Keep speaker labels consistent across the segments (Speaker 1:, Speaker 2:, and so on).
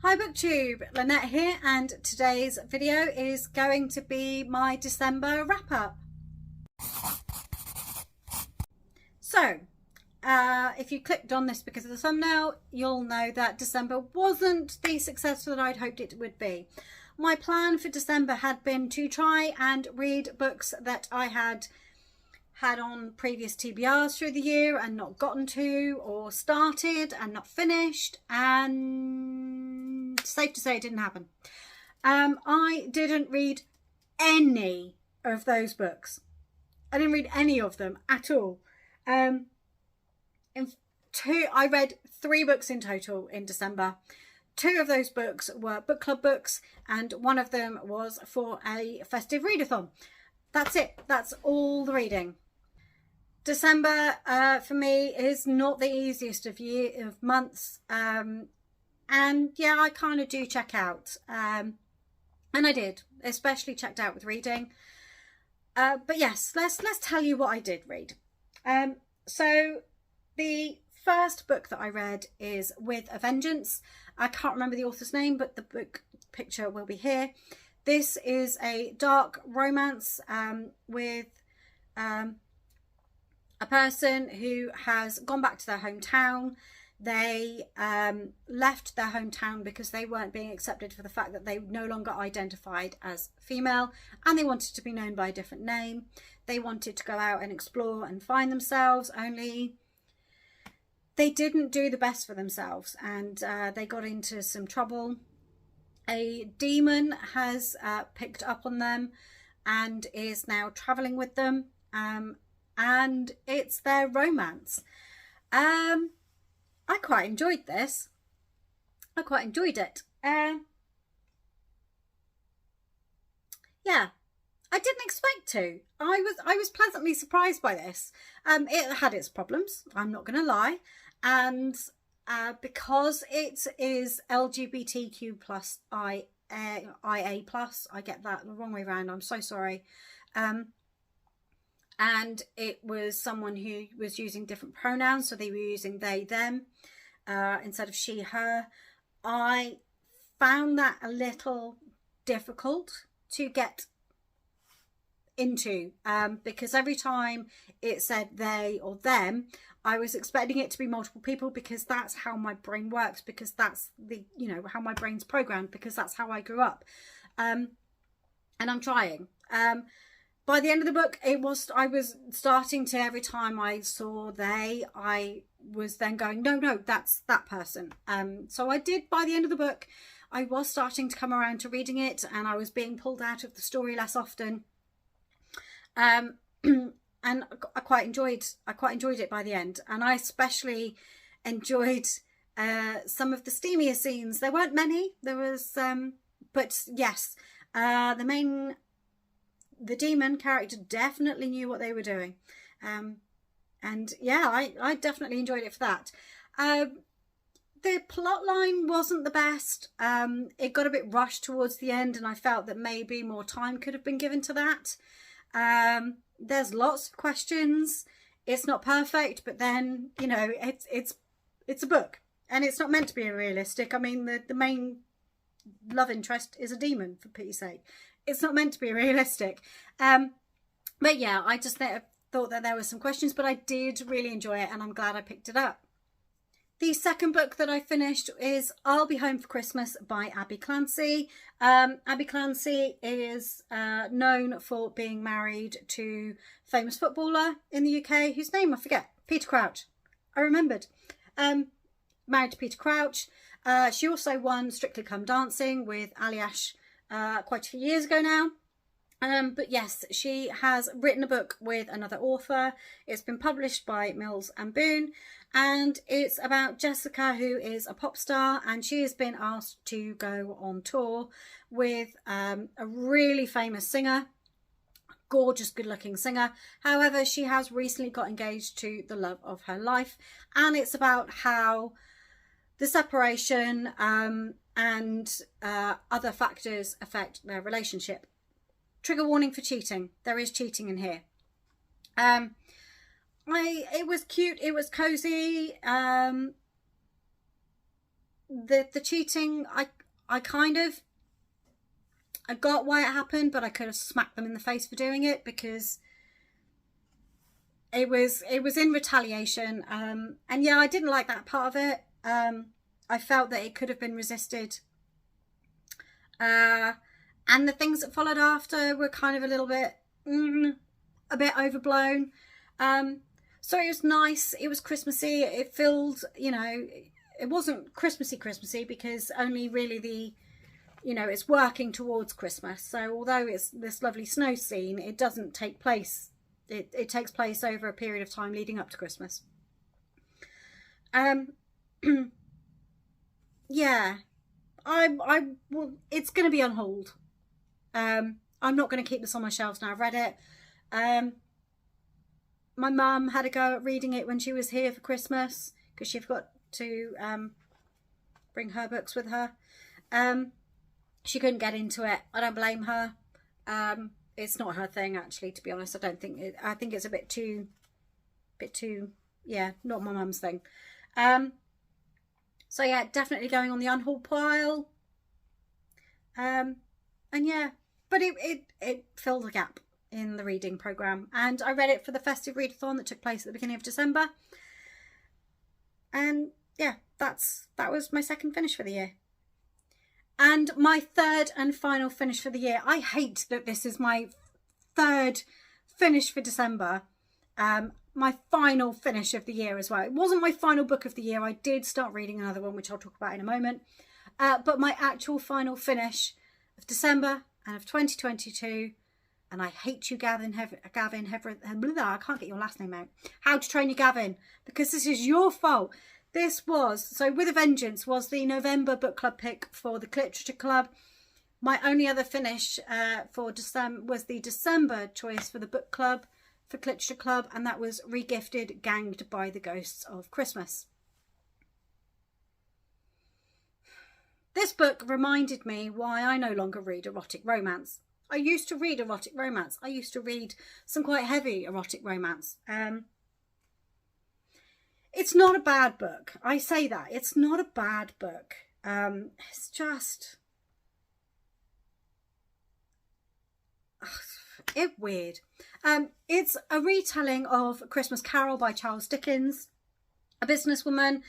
Speaker 1: Hi BookTube, Lynette here, and today's video is going to be my December wrap-up. So, if you clicked on this because of the thumbnail, you'll know that December wasn't the success that I'd hoped it would be. My plan for December had been to try and read books that I had on previous TBRs through the year and not gotten to, or started and not finished, and safe to say it didn't happen. I didn't read any of those books. I didn't read any of them at all. I read 3 books in total in December. 2 of those books were book club books, and one of them was for a festive readathon. That's it. That's all the reading. December for me is not the easiest of months, and yeah, I kind of do check out, and I did, especially checked out with reading. But yes, let's tell you what I did read. So the first book that I read is With a Vengeance. I can't remember the author's name, but the book picture will be here. This is a dark romance with a person who has gone back to their hometown. They left their hometown because they weren't being accepted for the fact that they no longer identified as female, and they wanted to be known by a different name. They wanted to go out and explore and find themselves, only they didn't do the best for themselves, and they got into some trouble. A demon has picked up on them and is now traveling with them, and it's their romance. I quite enjoyed this. I quite enjoyed it. Yeah, I didn't expect to. I was pleasantly surprised by this. It had its problems, I'm not going to lie, and because it is LGBTQ plus IA plus, I get that the wrong way around, I'm so sorry. And it was someone who was using different pronouns, so they were using they, them, instead of she, her. I found that a little difficult to get into, because every time it said they or them, I was expecting it to be multiple people, because that's how my brain works, because that's the, how my brain's programmed, because that's how I grew up. And I'm trying. By the end of the book, I was starting to, every time I saw they, I was then going, no, that's that person. So I did, by the end of the book, I was starting to come around to reading it, and I was being pulled out of the story less often. And I quite enjoyed it by the end, and I especially enjoyed some of the steamier scenes. There weren't many. There was, but yes, the demon character definitely knew what they were doing, and yeah, I definitely enjoyed it for that. The plot line wasn't the best. It got a bit rushed towards the end, and I felt that maybe more time could have been given to that. There's lots of questions. It's not perfect, but then it's a book, and it's not meant to be realistic. I mean, the main love interest is a demon, for pity's sake. It's not meant to be realistic. But yeah, I just thought that there were some questions, but I did really enjoy it, and I'm glad I picked it up. The second book that I finished is I'll Be Home for Christmas by Abby Clancy. Abby Clancy is known for being married to a famous footballer in the UK, whose name I forget. Peter Crouch. I remembered. Married to Peter Crouch. She also won Strictly Come Dancing with Aliash quite a few years ago now. But yes, she has written a book with another author. It's been published by Mills and Boon, and it's about Jessica, who is a pop star, and she has been asked to go on tour with a really famous singer, gorgeous, good-looking singer. However, she has recently got engaged to the love of her life, and it's about how the separation and other factors affect their relationship. Trigger warning for cheating. There is cheating in here. It was cute. It was cozy. the cheating, I kind of, I got why it happened, but I could have smacked them in the face for doing it, because it was in retaliation. And yeah, I didn't like that part of it. I felt that it could have been resisted. And the things that followed after were kind of a little bit, a bit overblown. So it was nice. It was Christmassy. It filled, you know, it wasn't Christmassy because only really the, you know, it's working towards Christmas. So although it's this lovely snow scene, it doesn't take place. It takes place over a period of time leading up to Christmas. Yeah, well, it's going to be on hold. I'm not going to keep this on my shelves now. I've read it. My mum had a go at reading it when she was here for Christmas, because she forgot to bring her books with her. She couldn't get into it. I don't blame her. It's not her thing, actually, to be honest. I don't think it, I think it's a bit too, yeah, not my mum's thing. So yeah, definitely going on the unhaul pile. And yeah, but it filled a gap in the reading programme, and I read it for the festive readathon that took place at the beginning of December. And yeah, that was my second finish for the year. And my third and final finish for the year. I hate that this is my third finish for December. My final finish of the year as well. It wasn't my final book of the year. I did start reading another one, which I'll talk about in a moment. But my actual final finish of December and of 2022. And I hate you, Gavin, I can't get your last name out. How to Train Your Gavin, because this is your fault. This was, so With a Vengeance was the November book club pick for the Literature Club. My only other finish for December was the December choice for the book club, for Literature Club, and that was Regifted, Ganged by the Ghosts of Christmas. This book reminded me why I no longer read erotic romance. I used to read erotic romance. I used to read some quite heavy erotic romance. It's not a bad book. I say that. It's not a bad book. It's just... it's weird. It's a retelling of A Christmas Carol by Charles Dickens. A businesswoman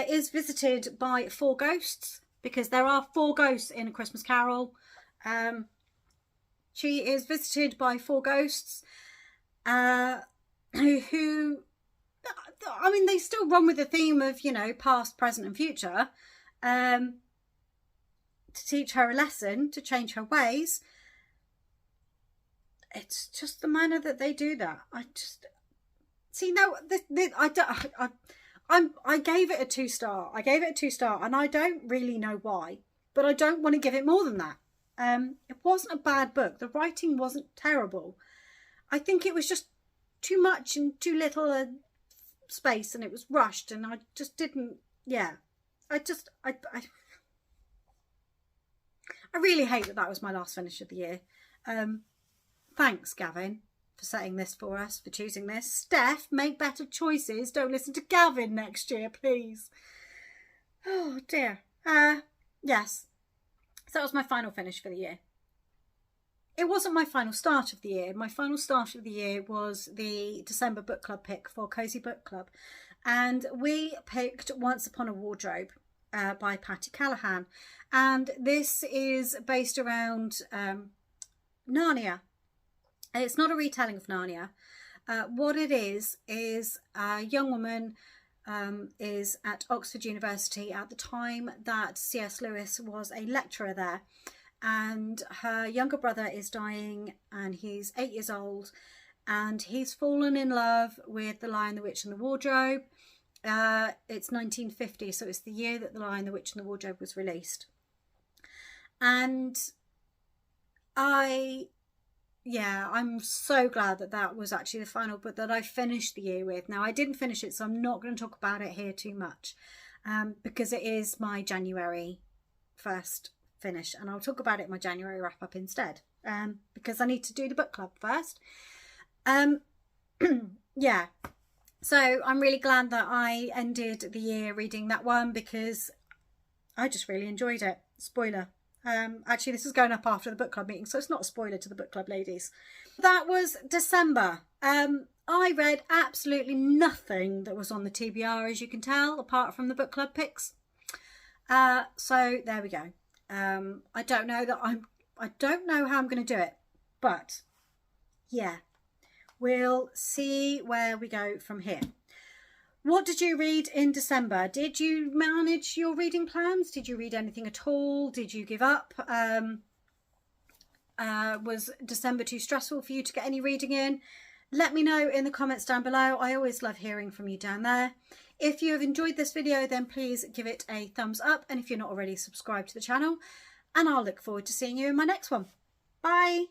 Speaker 1: is visited by 4 ghosts, because there are 4 ghosts in A Christmas Carol. She is visited by 4 ghosts who, I mean, they still run with the theme of, you know, past, present and future, to teach her a lesson, to change her ways. It's just the manner that they do that. I just, see, now, I gave it a 2-star. I gave it a 2-star, and I don't really know why, but I don't want to give it more than that. It wasn't a bad book. The writing wasn't terrible. I think it was just too much and too little space, and it was rushed, and I just didn't, yeah. I really hate that was my last finish of the year. Thanks, Gavin, for setting this for us, for choosing this. Steph, make better choices. Don't listen to Gavin next year, please. Oh, dear. Yes. So that was my final finish for the year. It wasn't my final start of the year. My final start of the year was the December book club pick for Cozy Book Club. And we picked Once Upon a Wardrobe by Patti Callahan. And this is based around Narnia. It's not a retelling of Narnia. What it is a young woman is at Oxford University at the time that C.S. Lewis was a lecturer there, and her younger brother is dying, and he's 8 years old, and he's fallen in love with The Lion, the Witch and the Wardrobe. It's 1950, so it's the year that The Lion, the Witch and the Wardrobe was released. And I'm so glad that was actually the final book that I finished the year with. Now, I didn't finish it, so I'm not going to talk about it here too much, because it is my January first finish, and I'll talk about it in my January wrap up instead, because I need to do the book club first. Yeah, so I'm really glad that I ended the year reading that one, because I just really enjoyed it. Spoiler. Actually, this is going up after the book club meeting, so it's not a spoiler to the book club ladies. That was December. I read absolutely nothing that was on the TBR, as you can tell, apart from the book club picks. So there we go. I don't know how I'm going to do it, but yeah, we'll see where we go from here. What did you read in December? Did you manage your reading plans? Did you read anything at all? Did you give up? Was December too stressful for you to get any reading in? Let me know in the comments down below. I always love hearing from you down there. If you have enjoyed this video, then please give it a thumbs up. And if you're not already subscribed to the channel, and I'll look forward to seeing you in my next one. Bye.